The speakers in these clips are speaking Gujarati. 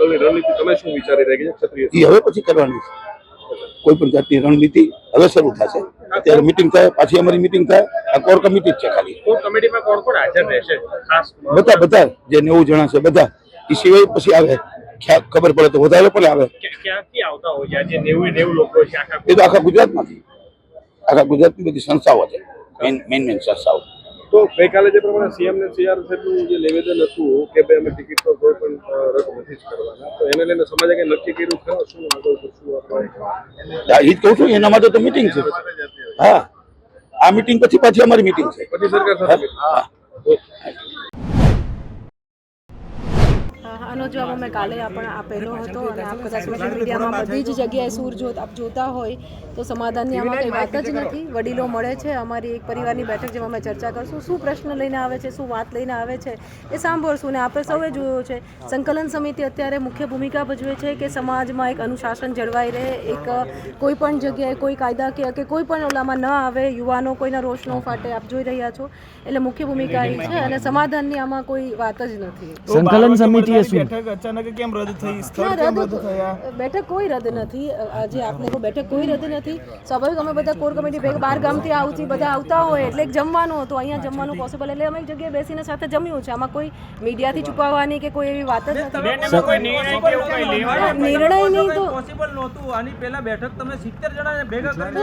આગળની રણનીતિ તમે શું વિચારી રહ્યા છો ક્ષત્રિય? એ હવે પછી કરવાની છે. કોઈ પણ જાતની રણનીતિ હવે શરૂ થશે. અત્યારે મીટિંગ થાય, પાછી અમારી મીટિંગ થાય. આ કોર કમિટી જ છે ખાલી. કોર કમિટીમાં કોણ કોણ હાજર રહેશે? ખાસ બધા જે 90 જણા છે બધા. એ સિવાય પછી આવે ખબર પડે તો વધારે પણ આવે. ક્યાંથી આવતા હોય છે આજે 90 લોકો છે? એ તો આખા ગુજરાતમાંથી, આખા ગુજરાતની બધી સંસ્થાઓ છે, મેન સંસ્થાઓ. તો ગઈકાલે જે પ્રમાણે સીએમ ને સીઆર સાહેબનું જે નિવેદન હતું કે ભાઈ અમે ટિકિટ પર કોઈ પણ રદ નથી જ કરવાના, તો એને લઈને સમાજે કઈ નક્કી કર્યું ખરું? શું આગળ કરશું આપણે? એ જ કહું છું, એના માટે તો મીટિંગ છે. હા, આ મીટિંગ પછી પાછી અમારી મીટિંગ છે. પછી સરકાર સાથે આનો જવાબ અમે કાલે આપેલો હતો અને આપ કદાચ સોશિયલ મીડિયામાં બધી જ જગ્યાએ સૂર આપ જોતા હોય તો સમાધાનની આમાં કંઈ વાત જ નથી. વડીલો મળે છે, અમારી એક પરિવારની બેઠક જેમાં અમે ચર્ચા કરશું, શું પ્રશ્ન લઈને આવે છે, શું વાત લઈને આવે છે એ સાંભળશું. ને આપણે સૌએ જોયું છે સંકલન સમિતિ અત્યારે મુખ્ય ભૂમિકા ભજવે છે કે સમાજમાં એક અનુશાસન જળવાઈ રહે, એક કોઈ પણ જગ્યાએ કોઈ કાયદાકીય કે કોઈ પણ ઓલામાં ન આવે, યુવાનો કોઈના રોષ ન ફાટે, આપ જોઈ રહ્યા છો. એટલે મુખ્ય ભૂમિકા એ છે અને સમાધાનની આમાં કોઈ વાત જ નથી. સંકલન સમિતિએ શું અચાનક કેમ રદ થઈ? બેઠક કોઈ રદ નથી. આજે આપને કોઈ બેઠક કોઈ રદ નથી. સ્વાભાવિક અમે બધા કોર કમિટી ભેગા 12 ગામથી બધા આવતા હોય એટલે જમવાનું હતું, અહીંયા જમવાનું પોસિબલ, એટલે અમે એક જગ્યાએ બેસીને સાથે જમ્યું છે. આમાં કોઈ મીડિયાથી છુપાવવાની કે કોઈ એવી વાત જ નથી. નિર્ણય નહીં તો પોસિબલ નહોતું. આની પહેલા બેઠક તમે 70 જણાને ભેગા કરીને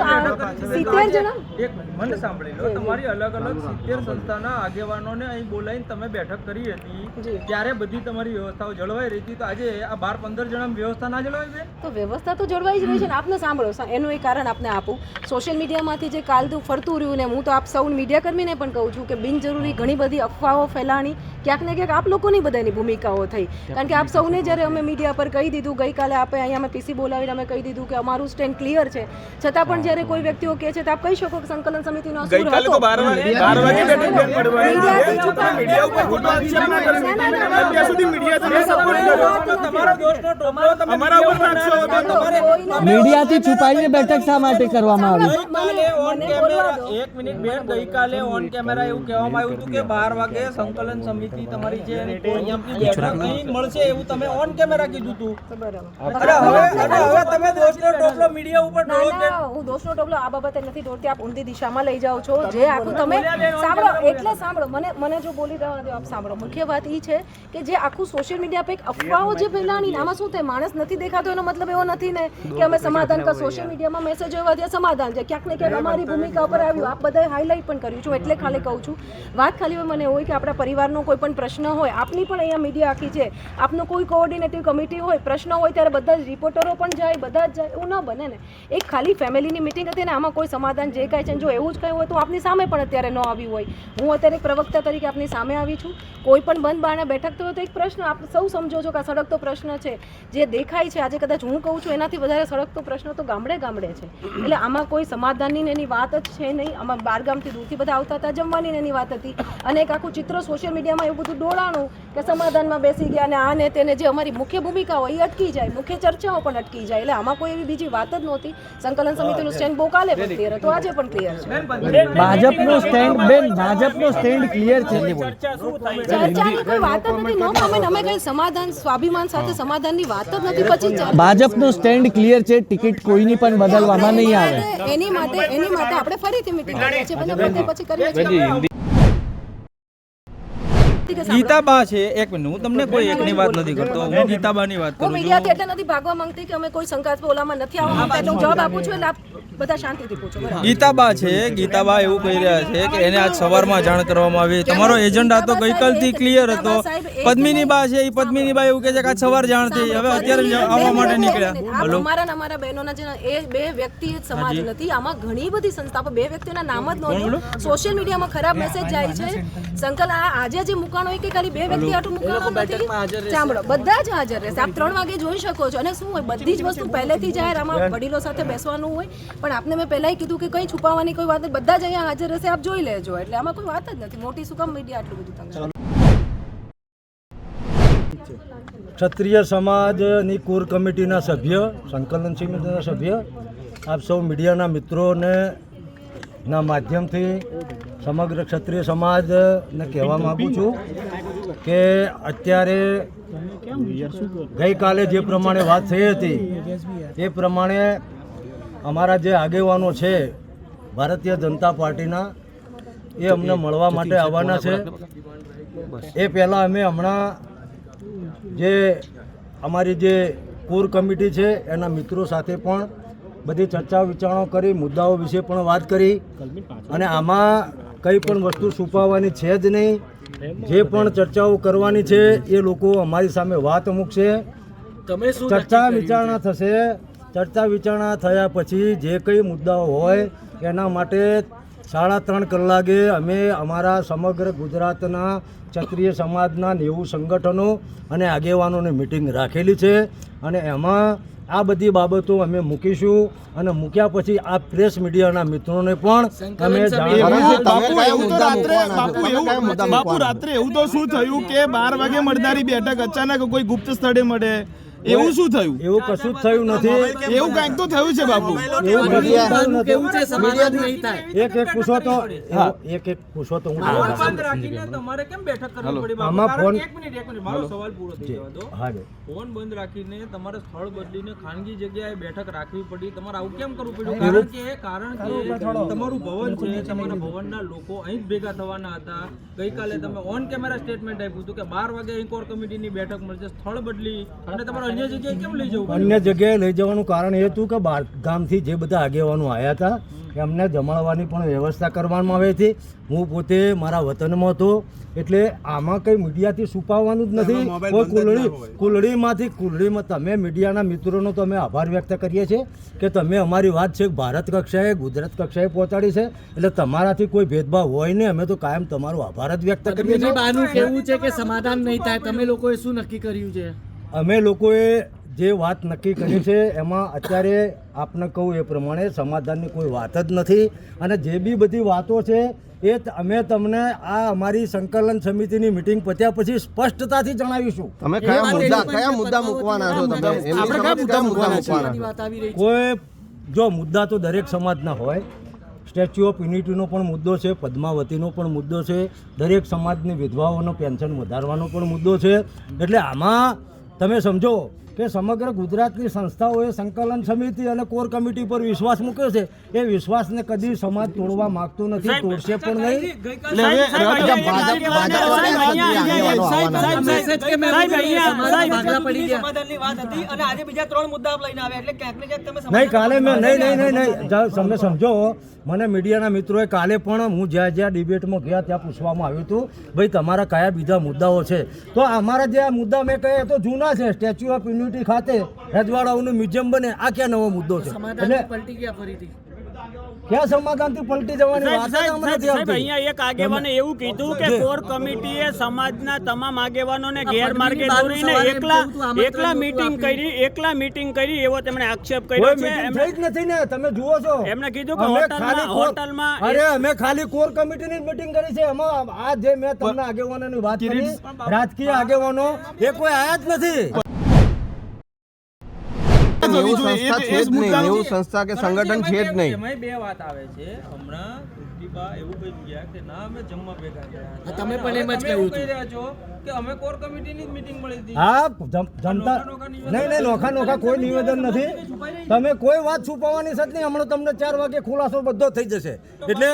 70 જણા એક મને સાંભળી લો, તમારી અલગ અલગ 70 સંસ્થાના આગેવાનોને અહીં બોલાવીને તમે બેઠક કરી હતી, ત્યારે બધી તમારી વ્યવસ્થાઓ જળવાઈ રહી હતી. તો આજે આ 12-15 જણા વ્યવસ્થા ના જળવાઈ છે? તો વ્યવસ્થા તો જળવાઈ જ રહી છે ને. આપને સાંભળો, એનું એક કારણ આપને આપું. સોશિયલ મીડિયામાંથી જે કાલતું ફરતું રહ્યું ને, હું તો આપ સૌ મીડિયાકર્મીને પણ કહું છું કે બિનજરૂરી ઘણી બધી અફવાઓ ફેલાણી, ક્યાંક ને ક્યાંક આપ લોકોની બધાની ભૂમિકાઓ થઈ. કારણ કે આપ સૌને જ્યારે અમે મીડિયા પર કહી દીધું, ગઈકાલે આપણે અહીંયા અમે પીસી બોલાવીને અમે કહી દીધું કે અમારું સ્ટેન્ડ ક્લિયર છે, છતાં પણ જ્યારે કોઈ વ્યક્તિઓ કહે છે તો આપ કહી શકો કે સંકલન સમિતિનો અસૂર હતો. મીડિયાથી છુપાઈને બેઠક શા માટે કરવામાં આવી? એક મિનિટ બેન, ગઈકાલે ઓન કેમેરા એવું કહેવામાં આવ્યું હતું કે 12 વાગે સંકલન સમિતિ તમારી છે અહીં મળશે એવું તમે ઓન કેમેરા કીધું હતું. હવે તમે દોષનો ટોપલો મીડિયા ઉપર ઢોળો છો. હું દોષનો ટોપલો આ બાબતે નથી ઢોળતી. આપ ઊંધી દિશામાં લઈ જાઓ છો. જે આખું તમે સાંભળો, એટલે સાંભળો, મને જો બોલી રહ્યા દો, આપ સાંભળો. મુખ્ય વાત એ છે કે જે આખું સોશિયલ મીડિયા પર એક અફવાઓ જે ફેલાણી, આમાં શું થાય, માણસ નથી દેખાતો એનો મતલબ એવો નથી ને કે અમે સમાધાન કર. સોશિયલ મીડિયામાં મેસેજ એવા ત્યાં સમાધાન છે, ક્યાંક ને ક્યાંક અમારી ભૂમિકા ઉપર આવ્યું. આપ બધાએ હાઇલાઇટ પણ કર્યું છું, એટલે ખાલી કહું છું. વાત ખાલી મને હોય કે આપણા પરિવારનો કોઈ પણ પ્રશ્ન હોય, આપની પણ અહીંયા મીડિયા આખી છે, આપનો કોઈ કોઓર્ડિનેટિવ કમિટી હોય, પ્રશ્ન હોય ત્યારે બધા જ રિપોર્ટરો પણ જાય, બધા જ જાય, એવું ન બને ને. એક ખાલી ફેમિલીની મિટિંગ હતી ને, આમાં કોઈ સમાધાન જે કાંઈ છે, જો એવું જ કંઈ હોય તો આપની સામે પણ અત્યારે ન આવ્યું હોય. હું અત્યારે એક પ્રવક્તા તરીકે આપની સામે આવી છું. કોઈ પણ બંધ બારણે બેઠક તો એક પ્રશ્ન આપ સૌ સમજો છો કે આ સળગતો પ્રશ્ન છે, જે દેખાય છે આજે, કદાચ હું કહું છું એનાથી વધારે સળગતો પ્રશ્ન તો ગામડે ગામડે છે. એટલે આમાં કોઈ સમાધાનની એની વાત જ છે નહીં. આમાં 12 ગામથી દૂરથી બધા આવતા હતા, જમવાની એની વાત હતી. અને એક આખું ચિત્ર સોશિયલ મીડિયામાં એવું બધું દોડાણું કે સમાધાનમાં બેસી ગયા અને આને તેને, જે અમારી મુખ્ય ભૂમિકા હોય એ અટકી જાય, મુખ્ય ચર્ચાઓ પણ અટકી જાય. એટલે આમાં કોઈ એવી બીજી વાત જ નહોતી. સંકલન સમિતિનું સ્ટેન્ડ બહુ કાલે પણ ક્લિયર હતું, આજે પણ ક્લિયર છે. ભાજપનો સ્ટેન્ડ ક્લિયર છે. ચર્ચાની કોઈ વાત જ નથી. નો કોમેન્ટ. અમે કઈ સમાધાન, સ્વાભિમાન સાથે સમાધાનની વાત જ નથી. પછી ભાજપનો સ્ટેન્ડ ક્લિયર છે, ટિકિટ કોઈની પણ બદલવામાં નહીં આવે. એની માટે આપણે ફરીથી મીટિંગ કરીએ છીએ, પછી કરીએ છીએ. ગીતાબા છે, એક મિનિટ, હું તમને કોઈ એકની વાત નથી કરતો, હું ગીતાબાની વાત કરું છું. મીડિયાથી એટલે નથી ભાગવા માંગતી કે અમે કોઈ શંકાસ્પદ ઓલામાં નથી આવવા માંગતા, એટલે હું જવાબ આપું છું. એટલે આપ બધા શાંતિથી પૂછો. ગીતાબા છે, ગીતાબા એવું કહી રહ્યા છે કે એને આજ સવારમાં જાણ કરવામાં આવી. તમારો એજન્ડા તો ગઈકાલથી ક્લિયર હતો. પદ્મિની બા છે, એ પદ્મિની બા એવું કહે છે કે આજ સવાર જાણ થઈ, હવે અત્યારે આવવા માટે નીકળ્યા. અમારા બહેનોના જે એ બે વ્યક્તિ સમાજ નથી, આમાં ઘણી બધી સંસ્થા, બે વ્યક્તિઓના નામ જ નહોતું. સોશિયલ મીડિયામાં ખરાબ મેસેજ જાય છે. સંકલન આજે જે મુકાણો હોય કે ખાલી બે વ્યક્તિ આટલું મુકાણો નથી. સાંભળો, બધા જ હાજર રહેશે. આપ 3 વાગે જોઈ શકો છો. અને શું હોય, બધી જ વસ્તુ પહેલેથી જાહેર, આમાં વડીલો સાથે બેસવાનું હોય. પણ આપને મેં પહેલાં કીધું કે કંઈ છુપાવવાની કોઈ વાત, બધા જ અહીંયા હાજર રહેશે, આપ જોઈ લેજો. એટલે આમાં કોઈ વાત જ નથી. મોટી શું કામ મીડિયા આટલું બધું તમે. ક્ષત્રિય સમાજની કોર કમિટીના સભ્ય, સંકલન સમિતિના સભ્ય, આપ સૌ મીડિયાના મિત્રોને ના માધ્યમથી સમગ્ર ક્ષત્રિય સમાજને કહેવા માગું છું કે અત્યારે ગઈકાલે જે પ્રમાણે વાત થઈ હતી એ પ્રમાણે અમારા જે આગેવાનો છે ભારતીય જનતા પાર્ટીના એ અમને મળવા માટે આવવાના છે. એ પહેલાં અમે હમણાં જે અમારી જે કોર કમિટી છે એના મિત્રો સાથે પણ બધી ચર્ચા વિચારણા કરી, મુદ્દાઓ વિશે પણ વાત કરી અને આમાં કંઈ પણ વસ્તુ છુપાવવાની છે જ નહીં. જે પણ ચર્ચાઓ કરવાની છે એ લોકો અમારી સામે વાત મૂકશે, ચર્ચા વિચારણા થશે. ચર્ચા વિચારણા થયા પછી જે કંઈ મુદ્દાઓ હોય એના માટે 3.5 કલાકે અમે અમારા સમગ્ર ગુજરાતના ક્ષત્રિય સમાજના 90 સંગઠનો અને આગેવાનોની મિટિંગ રાખેલી છે અને એમાં આ બધી બાબતો અમે મૂકીશું અને મૂક્યા પછી આ પ્રેસ મીડિયાના મિત્રોને પણ અમે બાપુ રાત્રે એવું તો શું થયું કે 12 વાગે મળનારી બેઠક અચાનક કોઈ ગુપ્ત સ્થળે મળે એવું શું થયું? એવું કશું જ થયું નથી. એવું કંઈક તો થયું છે બાપુ. એક પૂછો તો હું બંધ રાખીને તમારે કેમ બેઠક કરવી પડી? આમાં ફોન એક મિનિટ મારો સવાલ પૂરો થઈ જવા દો. ફોન બંધ રાખીને તમારે સ્થળ બદલીને ખાનગી જગ્યાએ બેઠક રાખવી પડી. તમારે આવું કેમ કરવું પડ્યું? કારણ કે તમારું ભવન છે, તમારા ભવનના લોકો અહીં જ ભેગા થવાના હતા. ગઈકાલે તમે ઓન કેમેરા સ્ટેટમેન્ટ આપ્યું હતું કે 12 વાગે અહીં કોર કમિટીની બેઠક મળશે, સ્થળ બદલી અને તમારે અન્ય જગ્યાએ કેમ લઈ જવું? અન્ય જગ્યાએ લઈ જવાનું કારણ એ હતું કે બહાર ગામથી જે બધા આગેવાનો આવ્યા હતા એમને જમાડવાની પણ વ્યવસ્થા કરવામાં આવી હતી. હું પોતે મારા વતનમાં હતો એટલે આમાં કંઈ મીડિયાથી છુપાવવાનું જ નથી. કોઈ કુલડીમાં તમે મીડિયાના મિત્રોનો તો અમે આભાર વ્યક્ત કરીએ છીએ કે તમે અમારી વાત છે ભારત કક્ષાએ, ગુજરાત કક્ષાએ પહોંચાડી છે. એટલે તમારાથી કોઈ ભેદભાવ હોય નહીં, અમે તો કાયમ તમારો આભાર જ વ્યક્ત કરીએ છીએ. કેવું છે કે સમાધાન નહીં થાય, તમે લોકોએ શું નક્કી કર્યું છે? અમે લોકોએ જે વાત નક્કી કરી છે એમાં અત્યારે આપને કહું એ પ્રમાણે સમાધાનની કોઈ વાત જ નથી અને જે બી બધી વાતો છે એ અમે તમને આ અમારી સંકલન સમિતિની મિટિંગ પત્યા પછી સ્પષ્ટતાથી જણાવીશું. તમે કયા મુદ્દા મૂકવાના છો? કોઈ જો મુદ્દા તો દરેક સમાજના હોય. સ્ટેચ્યુ ઓફ યુનિટીનો પણ મુદ્દો છે, પદ્માવતીનો પણ મુદ્દો છે, દરેક સમાજની વિધવાઓનો પેન્શન વધારવાનો પણ મુદ્દો છે. એટલે આમાં તમે સમજો કે સમગ્ર ગુજરાતની સંસ્થાઓએ સંકલન સમિતિ અને કોર કમિટી પર વિશ્વાસ મૂક્યો છે. એ વિશ્વાસને કદી સમાજ તોડવા માંગતો નથી, તોડશે પણ નહીં. નહીં કાલે મેં નહીં તમે સમજો, મને મીડિયાના મિત્રોએ કાલે પણ હું જ્યાં જ્યાં ડિબેટમાં ગયા ત્યાં પૂછવામાં આવ્યું હતું ભાઈ તમારા કયા બીજા મુદ્દાઓ છે. તો અમારા જે આ મુદ્દા મેં કહ્યા તો જૂના છે. સ્ટેચ્યુ ઓફ યુનિટી ખાતે રજવાડાઓનું મ્યુઝિયમ બને, આ ક્યાં નવો મુદ્દો છે? એટલે ક્યાં સમાધાનથી પલટી જવાની વાત જ અમને નથી આવતી. અહીંયા એક આગેવાને એવું કીધું કે કોર કમિટીએ સમાજના તમામ આગેવાનોને ગેરમાર્ગે દોરીને એકલા મીટિંગ કરી એવો તેમણે આક્ષેપ કર્યો છે. એમ જ નથી ને, તમે જુઓ છો. એમને કીધું કે હોટલમાં અરે અમે ખાલી કોર કમિટીની મીટિંગ કરી છે. એમાં આ જે મેં તમને આગેવાનોની વાત કરી, રાજકીય આગેવાનો એ કોઈ આયા જ નથી. સંસ્થા કે સંગઠન છે જ નહીં. એમાં બે વાત આવે છે. હમણાં કૃતિબા એવું કહી ગયા કે ના અમે જમવા ભેગા ગયા. તમે પણ એમ જ કહ્યું કહી રહ્યા છો કે અમે કોર કમિટીની જ મીટિંગ મળી હતી. હા જનતા નહીં નોખા કોઈ નિવેદન નથી. તમે કોઈ વાત છુપાવવાની છે જ નહીં. હમણાં તમને 4 વાગે ખુલાસો બધો થઈ જશે. એટલે